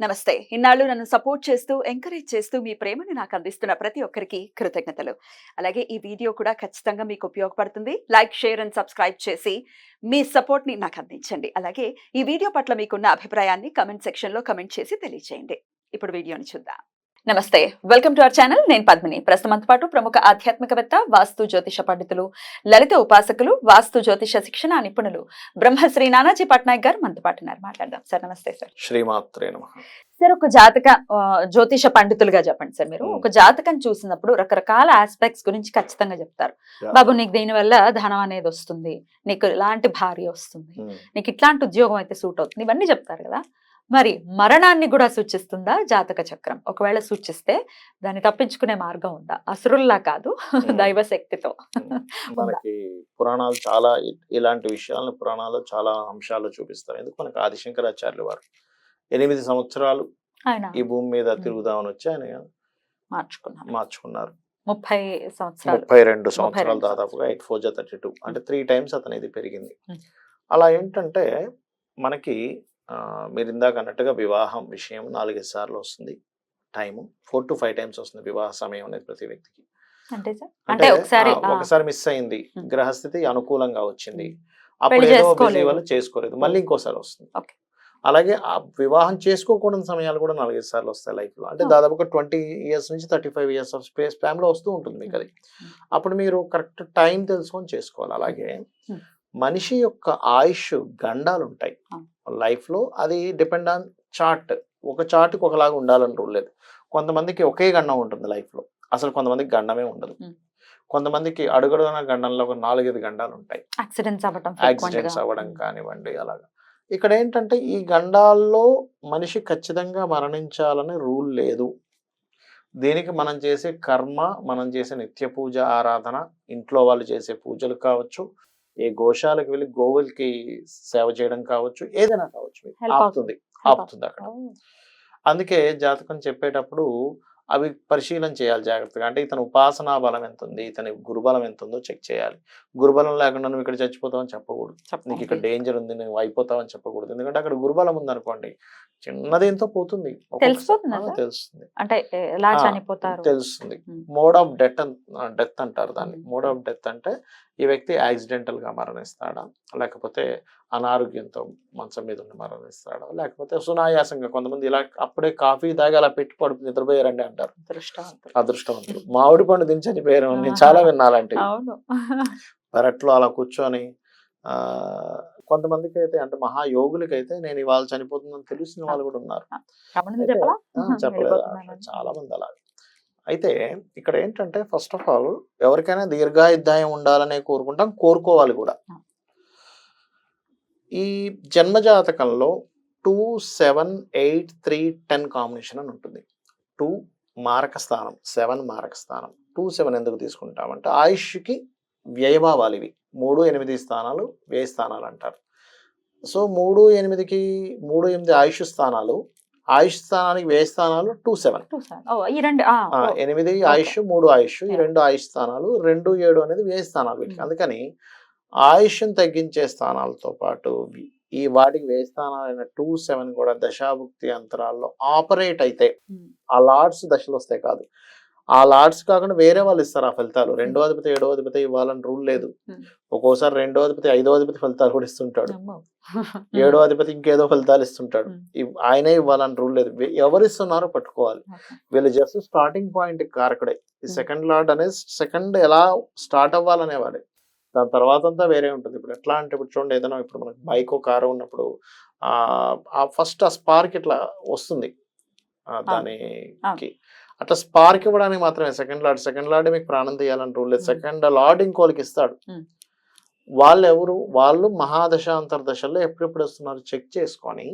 నమస్తే. ఇన్నాళ్ళు నన్ను సపోర్ట్ చేస్తూ, ఎంకరేజ్ చేస్తూ మీ ప్రేమని నాకు అందిస్తున్న ప్రతి ఒక్కరికి కృతజ్ఞతలు. అలాగే ఈ వీడియో కూడా ఖచ్చితంగా మీకు ఉపయోగపడుతుంది. లైక్, షేర్ అండ్ సబ్స్క్రైబ్ చేసి మీ సపోర్ట్‌ని నాకు అందించండి. అలాగే ఈ వీడియో పట్ల మీకున్న అభిప్రాయాన్ని కామెంట్ సెక్షన్‌లో కామెంట్ చేసి తెలియజేయండి. ఇప్పుడు వీడియోని చూద్దాం. నమస్తే. Welcome to our channel. నేను పద్మిని. ప్రస్తుతంతో పాటు ప్రముఖ ఆధ్యాత్మికవేత్త, వాస్తు జ్యోతిష పండితులు, లలిత ఉపాసకులు, వాస్తు జ్యోతిష శిక్షణ నిపుణులు బ్రహ్మశ్రీ నానాజీ పట్నాయక్ గారు మనతో పాటు ఉన్నారు. మాట్లాడదాం సార్. నమస్తే సార్. శ్రీమాత్రే నమః. సార్, ఒక జాతక జ్యోతిష పండితులుగా చెప్పండి సార్. మీరు ఒక జాతకం చూసినప్పుడు రకరకాల ఆస్పెక్ట్స్ గురించి ఖచ్చితంగా చెప్తారు. బాబు, నీకు దీనివల్ల ధనం అనేది వస్తుంది, నీకు ఇలాంటి భార్య వస్తుంది, నీకు ఇట్లాంటి ఉద్యోగం అయితే సూట్ అవుతుంది, ఇవన్నీ చెప్తారు కదా. మరి మరణాన్ని కూడా సూచిస్తుందా జాతక చక్రం? ఒకవేళ సూచిస్తే దాన్ని తప్పించుకునే మార్గం ఉందా? అసురుల్లా కాదు, దైవ శక్తితో. మనకి పురాణాలు చాలా ఇలాంటి విషయాలను పురాణాలు చాలా అంశాలు చూపిస్తారు. ఎందుకు మనకి ఆదిశంకరాచార్యులు వారు 8 సంవత్సరాలు ఈ భూమి మీద తిరుగుదామని వచ్చి ఆయన మార్చుకున్నారు. 32 సంవత్సరాలు దాదాపుగా 8 4 32 అంటే 3 times అతను ఇది పెరిగింది. అలా ఏంటంటే మనకి మీరు ఇందాక అన్నట్టుగా వివాహం విషయం 4-5 సార్లు వస్తుంది. టైము 4 to 5 times వస్తుంది వివాహ సమయం అనేది ప్రతి వ్యక్తికి. అంటే ఒకసారి మిస్ అయింది, గ్రహస్థితి అనుకూలంగా వచ్చింది, అప్పుడు ఏదో బిజీ వల్ల చేసుకోలేదు, మళ్ళీ ఇంకోసారి వస్తుంది. అలాగే ఆ వివాహం చేసుకోకూడని సమయాలు కూడా 4-5 సార్లు వస్తాయి లైఫ్ లో. అంటే దాదాపుగా 20 years నుంచి 35 years ఆఫ్ స్పామ్ లో వస్తూ ఉంటుంది మీకు అది. అప్పుడు మీరు కరెక్ట్ టైం తెలుసుకొని చేసుకోవాలి. అలాగే మనిషి యొక్క ఆయుష్ గండాలు ఉంటాయి లైఫ్ లో. అది డిపెండ్ ఆన్ చార్ట్. ఒక చార్ట్కి ఒకలాగా ఉండాలని రూల్ లేదు. కొంతమందికి ఒకే గండం ఉంటుంది లైఫ్ లో, అసలు కొంతమందికి గండమే ఉండదు. కొంతమందికి అడుగడుగున గండంలో ఒక 4-5 గండాలు ఉంటాయి. యాక్సిడెంట్స్ అవ్వడం కానివ్వండి అలాగా. ఇక్కడ ఏంటంటే ఈ గండాల్లో మనిషి ఖచ్చితంగా మరణించాలని రూల్ లేదు. దీనికి మనం చేసే కర్మ, మనం చేసే నిత్య పూజ ఆరాధన, ఇంట్లో వాళ్ళు చేసే పూజలు కావచ్చు, ఏ గోశాలకు వెళ్ళి గోవులకి సేవ చేయడం కావచ్చు, ఏదైనా కావచ్చు, ఆపుతుంది అక్కడ. అందుకే జాతకం చెప్పేటప్పుడు అవి పరిశీలన చేయాలి జాగ్రత్తగా. అంటే ఇతని ఉపాసనా బలం ఎంత ఉంది, ఇతని గురుబలం ఎంత ఉందో చెక్ చేయాలి. గురుబలం లేకుండా నువ్వు ఇక్కడ చచ్చిపోతావని చెప్పకూడదు, నీకు ఇక్కడ డేంజర్ ఉంది నువ్వు అయిపోతావని చెప్పకూడదు. ఎందుకంటే అక్కడ గురుబలం ఉంది అనుకోండి, చిన్నదేంతో పోతుంది, తెలుస్తుంది. తెలుస్తుంది. మోడ్ ఆఫ్ డెత్ అంటారు దాన్ని. మోడ్ ఆఫ్ డెత్ అంటే ఈ వ్యక్తి యాక్సిడెంటల్ గా మరణిస్తాడా, లేకపోతే అనారోగ్యంతో మంచం మీద ఉండి మరణిస్తాడా, లేకపోతే సునాయాసంగా. కొంతమంది ఇలా అప్పుడే కాఫీ తాగి అలా పెట్టి పడుపు నిద్రపోయారండి అంటారు, అదృష్టవంతులు. మామిడి పండు దించి చనిపోయారు, నేను చాలా విన్నాలంటే. పెరట్లో అలా కూర్చొని కొంతమందికి అయితే, అంటే మహాయోగులకైతే నేను ఇవాళ చనిపోతుందని తెలిసిన వాళ్ళు కూడా ఉన్నారు. చెప్పలేదు, చాలా మంది అలా. అయితే ఇక్కడ ఏంటంటే ఫస్ట్ ఆఫ్ ఆల్ ఎవరికైనా దీర్ఘాయుద్ధాయం ఉండాలనే కోరుకోవాలి కూడా. ఈ జన్మజాతకంలో 2, 7, 8, 3, 10 కాంబినేషన్ అని ఉంటుంది. 2 మారక స్థానం, 7 మారక స్థానం. 2, 7 ఎందుకు తీసుకుంటామంటే ఆయుష్కి వ్యయభావాలు ఇవి. 3, 8 స్థానాలు వ్యయ స్థానాలు అంటారు. సో 3, 8కి 3, 8 ఆయుష్ స్థానాలు. ఆయుష్ స్థానానికి వ్యయ స్థానాలు 2, 7. 8 ఆయుష్, 3 ఆయుష్, ఈ 2 ఆయుష్ స్థానాలు. 2, 7 అనేది వ్యయ స్థానాలు వీటికి. అందుకని ఆయుష్ను తగ్గించే స్థానాలతో పాటు ఈ వాటికి వ్యయ స్థానాలైన 2, 7 కూడా దశాభుక్తి అంతరాల్లో ఆపరేట్ అయితే, ఆ లార్డ్స్ దశలు వస్తాయి కాదు, ఆ లార్డ్స్ కాకుండా వేరే వాళ్ళు ఇస్తారు ఆ ఫలితాలు. 2వ అధిపతి 7వ అధిపతి ఇవ్వాలని రూల్ లేదు. ఒక్కోసారి 2వ అధిపతి 5వ అధిపతి ఫలితాలు కూడా ఇస్తుంటాడు, 7వ అధిపతి ఇంకేదో ఫలితాలు ఇస్తుంటాడు. ఆయనే ఇవ్వాలని రూల్ లేదు. ఎవరు ఇస్తున్నారో పట్టుకోవాలి. వీళ్ళు జస్ట్ స్టార్టింగ్ పాయింట్ కారకుడే. ఈ సెకండ్ లార్డ్ అనేది సెకండ్ ఎలా స్టార్ట్ అవ్వాలనేవాడే, దాని తర్వాత అంతా వేరే ఉంటుంది. ఇప్పుడు ఎట్లా అంటే, ఇప్పుడు చూడండి, ఏదైనా ఇప్పుడు మనకి బైక్ కారు ఉన్నప్పుడు ఆ ఫస్ట్ ఆ స్పార్క్ ఇట్లా వస్తుంది దానికి. అట్లా స్పార్క్ ఇవ్వడానికి మాత్రమే సెకండ్ లార్డ్ మీకు ప్రాణం తీయాలని రూల్ లేదు. సెకండ్ లార్డ్ ఇంకోళ్ళకి ఇస్తాడు. వాళ్ళు ఎవరు? వాళ్ళు మహాదశ అంతర్దశల్లో ఎప్పుడెప్పుడు వస్తున్నారు చెక్ చేసుకొని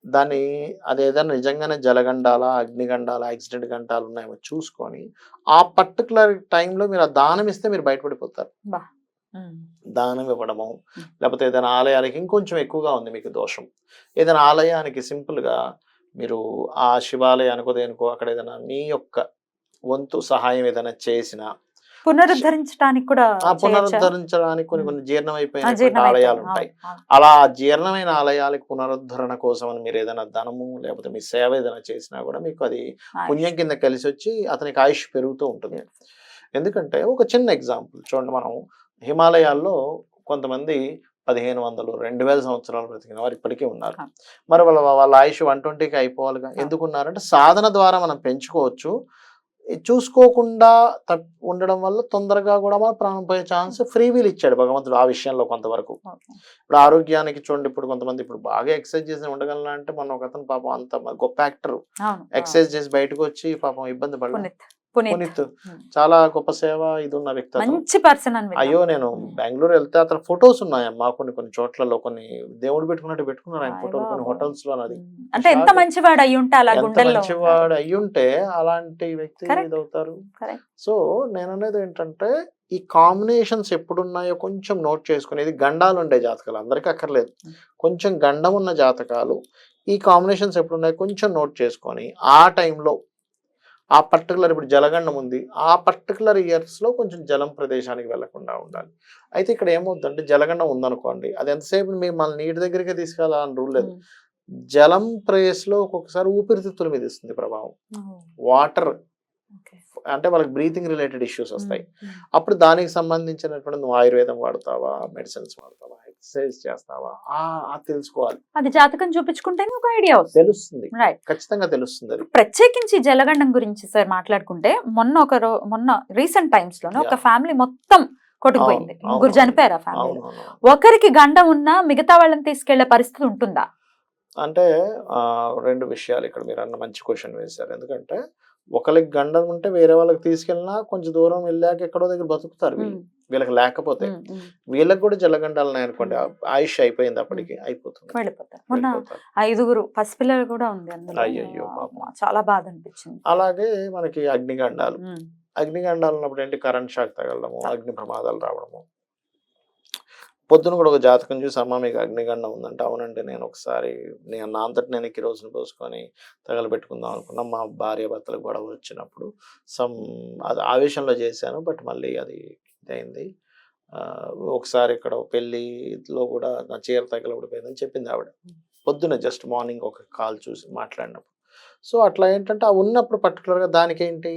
దాన్ని, అదేదైనా నిజంగానే జలగండాల, అగ్నిగండాల, యాక్సిడెంట్ గంటాలు ఉన్నాయేమో చూసుకొని ఆ పర్టికులర్ టైంలో మీరు ఆ దానం ఇస్తే మీరు బయటపడిపోతారు. దానం ఇవ్వడము, లేకపోతే ఏదైనా ఆలయాలకి ఇంకొంచెం ఎక్కువగా ఉంది మీకు దోషం, ఏదైనా ఆలయానికి సింపుల్గా మీరు ఆ శివాలయానికో దేనికో అక్కడ ఏదైనా మీ యొక్క వంతు సహాయం ఏదైనా చేసినా, పునరుద్ధరించడానికి కూడా ఆ చేయొచ్చా? పునరుద్ధరించడానికి కొన్ని ఉమ్. కొన్ని జీర్ణమైపోయినటువంటి జీర్ణమైతే ఆలయాలు అవును ఉంటాయి. అవును. అలా జీర్ణమైన ఆలయాలకు పునరుద్ధరణ కోసం అని మీరు ఏదైనా ధనము లేకపోతే మీ సేవ ఏదైనా చేసినా కూడా మీకు అది ఆయుష్. పుణ్యం కింద కలిసి వచ్చి అతనికి ఆయుష్ పెరుగుతూ ఉంటుంది. ఎందుకంటే ఒక చిన్న ఎగ్జాంపుల్ చూడండి, మనం హిమాలయాల్లో కొంతమంది 1500 2000 సంవత్సరాలు బ్రతికిన వారు ఇప్పటికీ ఉన్నారు. ఆ. మరి వాళ్ళ ఆయుష్ 120కి అయిపోవాలిగా. ఆ. ఎందుకున్నారంటే సాధన ద్వారా మనం పెంచుకోవచ్చు. ఇది చూసుకోకుండా ఉండడం వల్ల తొందరగా కూడా మన ప్రాణం పోయే ఛాన్స్ ఫ్రీ వీల్ ఇచ్చాడు భగవంతుడు ఆ విషయంలో కొంతవరకు. ఓకే. ఇప్పుడు ఆరోగ్యానికి చూడండి, ఇప్పుడు కొంతమంది ఇప్పుడు బాగా ఎక్సర్సైజ్ చేసి ఉండగలనా అంటే మొన్న ఒక అతను పాపం అంత గొప్ప యాక్టర్ అవును ఎక్సర్సైజ్ చేసి బయటకు వచ్చి పాపం ఇబ్బంది పడ్డా. పునీత్ పునీత్ ఉమ్. చాలా గొప్ప సేవ ఇది ఉన్న వ్యక్తి అతను. మంచి పర్సన్ అని అయ్యో నేను బెంగళూరు వెళ్తే అతను ఫొటోస్ ఉన్నాయమ్మా కొన్ని చోట్లలో, కొన్ని దేవుడు పెట్టుకున్నట్టు పెట్టుకున్నారు ఆయన ఫోటోలు కొన్ని హోటల్స్ లో. అది అంటే ఎంత మంచివాడు అయి ఉంటే అలా ఎంత గుండెల్లో మంచివాడు అయ్యుంటే అలాంటి వ్యక్తి Correct. ఇదవుతారు. Correct. సో నేను అనేది ఏంటంటే ఈ కాంబినేషన్స్ ఎప్పుడున్నాయో కొంచెం నోట్ చేసుకునేది. గండాలు ఉండే జాతకాలు అందరికీ అక్కర్లేదు, కొంచెం గండం ఉన్న జాతకాలు ఈ కాంబినేషన్స్ ఎప్పుడున్నాయో కొంచెం నోట్ చేసుకొని ఆ టైంలో ఆ పర్టికులర్, ఇప్పుడు జలగండం ఉంది, ఆ పర్టికులర్ ఇయర్స్ లో కొంచెం జలం ప్రదేశానికి వెళ్లకుండా ఉండాలి. అయితే ఇక్కడ ఏమవుతుందంటే జలగండం ఉందనుకోండి, అది ఎంతసేపు మిమ్మల్ని నీటి దగ్గరికి తీసుకెళ్ళాలని రూల్ లేదు. జలం ప్లేస్ లో ఒక్కొక్కసారి ఊపిరితిత్తుల మీద ఇస్తుంది ప్రభావం. వాటర్ అంటే వాళ్ళకి బ్రీతింగ్ రిలేటెడ్ ఇష్యూస్ వస్తాయి. అప్పుడు దానికి సంబంధించినటువంటి నువ్వు ఆయుర్వేదం వాడతావా, మెడిసిన్స్ వాడతావా, ఎక్సర్సైజ్ చేస్తావా అది తెలుసుకోవాలి. అది జాతకం చూపించుకుంటేనే ఒక ఐడియా తెలుస్తుంది, రైట్, ఖచ్చితంగా తెలుస్తుంది. అది ప్రత్యేకించి జలగండం గురించి సార్ మాట్లాడుకుంటే మొన్న రీసెంట్ టైమ్స్ లోనే ఒక ఫ్యామిలీ మొత్తం కొట్టుకుపోయింది. ముగ్గురు చనిపోయారు ఆ ఫ్యామిలీ. ఒకరికి గండం ఉన్నా మిగతా వాళ్ళని తీసుకెళ్లే పరిస్థితి ఉంటుందా? అంటే రెండు విషయాలు ఇక్కడ మీరు అన్న మంచి క్వశ్చన్ వేశారు. ఎందుకంటే ఒకరికి గండం ఉంటే వేరే వాళ్ళకి తీసుకెళ్ళినా కొంచెం దూరం వెళ్ళాక ఎక్కడో దగ్గర బతుకుతారు. వీళ్ళకి లేకపోతే వీళ్ళకి కూడా జలగండాలని అనుకోండి, ఆయుష్ అయిపోయింది అప్పటికి, అయిపోతుంది, వెళ్ళిపోతారు. మొన్న 5 పసిపిల్లలు కూడా ఉంది అందులో. అయ్యయ్యో చాలా బాధ అనిపించింది. అలాగే మనకి అగ్నిగండాలు ఉన్నప్పుడు ఏంటి, కరెంట్ షాక్ తగలడము, అగ్ని ప్రమాదాలు రావడము. పొద్దున కూడా ఒక జాతకం చూసి అమ్మ మీకు అగ్నిగండం ఉందంటే, అవునంటే నేను ఒకసారి నా అంతటి నేను కిరోసిన్ పోసుకొని తగలబెట్టుకుందాం అనుకున్నా. మా భార్య భర్తలకు గొడవ వచ్చినప్పుడు అది ఆవేశంలో చేశాను, బట్ మళ్ళీ అది ఇదైంది. ఒకసారి ఇక్కడ పెళ్ళిలో కూడా నా చీర తగలబడిపోయిందని చెప్పింది ఆవిడ పొద్దున, జస్ట్ మార్నింగ్ ఒక కాల్ చూసి మాట్లాడినప్పుడు. సో అట్లా ఏంటంటే ఆ ఉన్నప్పుడు పర్టికులర్గా దానికేంటి,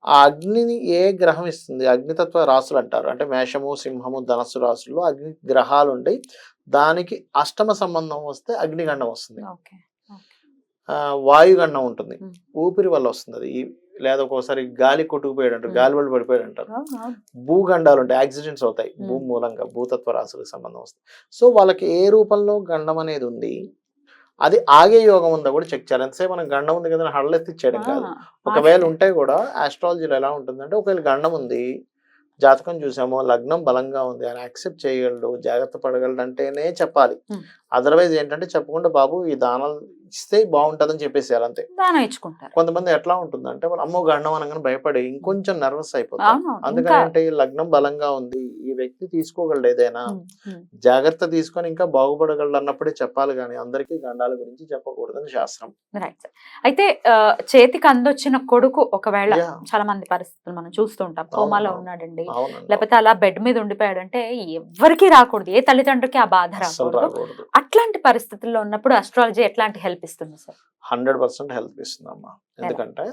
ఆ అగ్నిని ఏ గ్రహం ఇస్తుంది, అగ్నితత్వ రాసులు అంటారు. అంటే మేషము, సింహము, ధనస్సు రాసుల్లో అగ్ని గ్రహాలు ఉండి దానికి అష్టమ సంబంధం వస్తే అగ్నిగండం వస్తుంది. వాయుగండం ఉంటుంది, ఊపిరి వల్ల వస్తుంది అది. లేదా ఒక్కోసారి గాలి కొట్టుకుపోయాడు అంటారు, గాలి వల్ల పడిపోయాడు అంటారు. భూగండాలు ఉంటాయి, యాక్సిడెంట్స్ అవుతాయి భూమి మూలంగా, భూతత్వ రాసులకు సంబంధం వస్తుంది. సో వాళ్ళకి ఏ రూపంలో గండం అనేది ఉంది, అది ఆగే యోగం ఉందా కూడా చెక్ చేయాలి. ఎంతసేపు మనం గండం ఉంది కదా హడలెత్తిచ్చేయడం కాదు. ఒకవేళ ఉంటే కూడా ఆస్ట్రాలజీలో ఎలా ఉంటుందంటే, ఒకవేళ గండం ఉంది, జాతకం చూసామో, లగ్నం బలంగా ఉంది అని యాక్సెప్ట్ చేయగలడు, జాగ్రత్త పడగలడు అంటేనే చెప్పాలి. అదర్వైజ్ ఏంటంటే చెప్పకుండా బాబు ఈ దానాలు ఇస్తే బాగుంటుందని చెప్పేసారు అంతే. కొంతమంది ఎట్లా ఉంటుందంటే వాళ్ళు అమ్మో గండం అనగానే భయపడి ఇంకొంచెం నర్వస్ అయిపోతారు. అందుకని లగ్నం బలంగా ఉంది, ఈ వ్యక్తి తీసుకోగలడు ఏదైనా, జాగ్రత్త తీసుకొని ఇంకా బాగుపడగలడు అన్నప్పుడే చెప్పాలి, కానీ అందరికీ గండాల గురించి చెప్పకూడదని శాస్త్రం. అయితే చేతికి అందొచ్చిన కొడుకు ఒకవేళ చాలా మంది పరిస్థితులు మనం చూస్తూ ఉంటాం, కోమాలో ఉన్నాడండి, లేకపోతే అలా బెడ్ మీద ఉండిపోయాడంటే ఎవరికి రాకూడదు, ఏ తల్లిదండ్రులకి ఆ బాధ రాకూడదు. అట్లాంటి పరిస్థితుల్లో ఉన్నప్పుడు అస్ట్రాలజీ ఎట్లాంటి హెల్ప్ ఇస్తుంది సార్? 100% హెల్ప్ ఇస్తుంది అమ్మా. ఎందుకంటే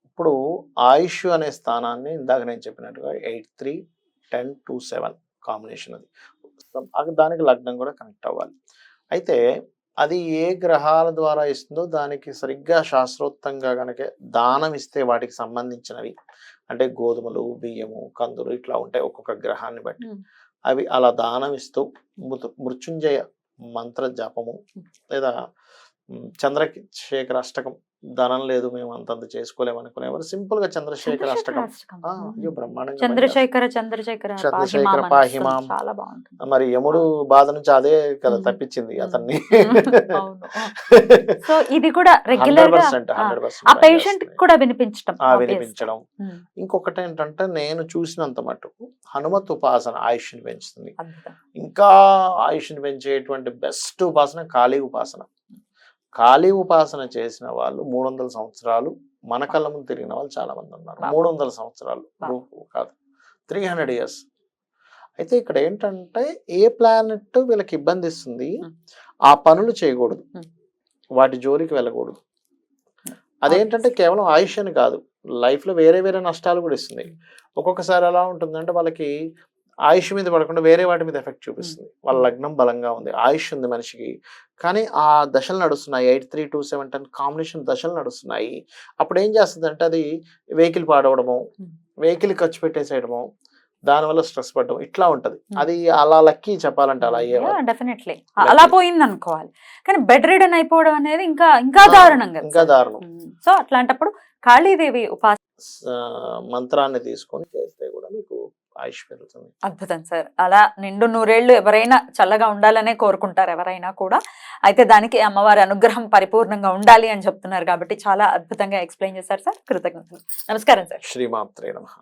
ఇప్పుడు ఆయుష్ అనే స్థానాన్ని ఇందాక నేను చెప్పినట్టుగా 8, 3, 10, 2, 7 కాంబినేషన్ అది దానికి లగ్నం కూడా కనెక్ట్ అవ్వాలి. అయితే అది ఏ గ్రహాల ద్వారా ఇస్తుందో దానికి సరిగ్గా శాస్త్రోక్తంగా కనుక దానం ఇస్తే వాటికి సంబంధించినవి, అంటే గోధుమలు, బియ్యము, కందులు ఇట్లా ఉంటాయి ఒక్కొక్క గ్రహాన్ని బట్టి, అవి అలా దానం ఇస్తూ మృత్యుంజయ మంత్ర జపము లేదా చంద్రశేఖర అష్టకం, ధనం లేదు మేము అంతంత చేసుకోలేము అనుకునేవారు సింపుల్ గా చంద్రశేఖర అష్టకం బ్రహ్మాండంగా, చంద్రశేఖర పాహిమాం. మరి యముడు బాధ నుంచి అదే కదా తప్పించింది అతన్ని. సో ఇది కూడా రెగ్యులర్ గా 100% ఆ పేషెంట్ కూడా వినిపించడం. ఇంకొకటి ఏంటంటే నేను చూసినంత మటుకు హనుమత్ ఉపాసన ఆయుష్ని పెంచుతుంది. ఇంకా ఆయుష్ని పెంచేటువంటి బెస్ట్ ఉపాసన కాళీ ఉపాసన. కాళీ ఉపాసన చేసిన వాళ్ళు 300 సంవత్సరాలు మన కళ్ళ ముందు తిరిగిన వాళ్ళు చాలా మంది ఉన్నారు. Wow. 300 సంవత్సరాలు Wow. కాదు, 300 ఇయర్స్. అయితే ఇక్కడ ఏంటంటే ఏ ప్లానెట్ వీళ్ళకి ఇబ్బంది ఇస్తుంది, ఆ పనులు చేయకూడదు, వాటి జోలికి వెళ్ళకూడదు. అదేంటంటే కేవలం ఆయుష్ అని కాదు, లైఫ్ లో వేరే వేరే నష్టాలు కూడా ఇస్తుంది. ఒక్కొక్కసారి ఎలా ఉంటుందంటే వాళ్ళకి ఆయుష్ మీద పడకుండా వేరే వాటి మీద ఎఫెక్ట్ చూపిస్తుంది. వాళ్ళ లగ్నం బలంగా ఉంది, ఆయుష్ ఉంది మనిషికి, కానీ ఆ దశలు నడుస్తున్నాయి, 8, 3, 2, 7, 10 కాంబినేషన్ దశలు నడుస్తున్నాయి. అప్పుడు ఏం చేస్తుంది అంటే అది వెహికల్ పాడవడము, వెహికల్ ఖర్చు పెట్టేసేయడము, దానివల్ల స్ట్రెస్ పడడం, ఇట్లా ఉంటది. అది అలా లక్కీ చెప్పాలంటే అలా అయ్యేవారు. డెఫినెట్లీ అలా పోయింది అనుకోవాలి. కానీ బెడ్ రిడన్ అయిపోవడం అనేది ఇంకా దారుణం కదా. ఇంకా దారుణం. సో అట్లాంటప్పుడు కాళీదేవి మంత్రాన్ని తీసుకొని చేస్తే కూడా మీకు ఆయుష్ పెరుగుతుంది. అద్భుతం సార్. అలా నిండు నూరేళ్లు ఎవరైనా చల్లగా ఉండాలనే కోరుకుంటారు ఎవరైనా కూడా. అయితే దానికి అమ్మవారి అనుగ్రహం పరిపూర్ణంగా ఉండాలి అని చెప్తున్నారు కాబట్టి చాలా అద్భుతంగా ఎక్స్ప్లెయిన్ చేశారు సార్. కృతజ్ఞతలు. నమస్కారం సార్. శ్రీమాత్రే నమః.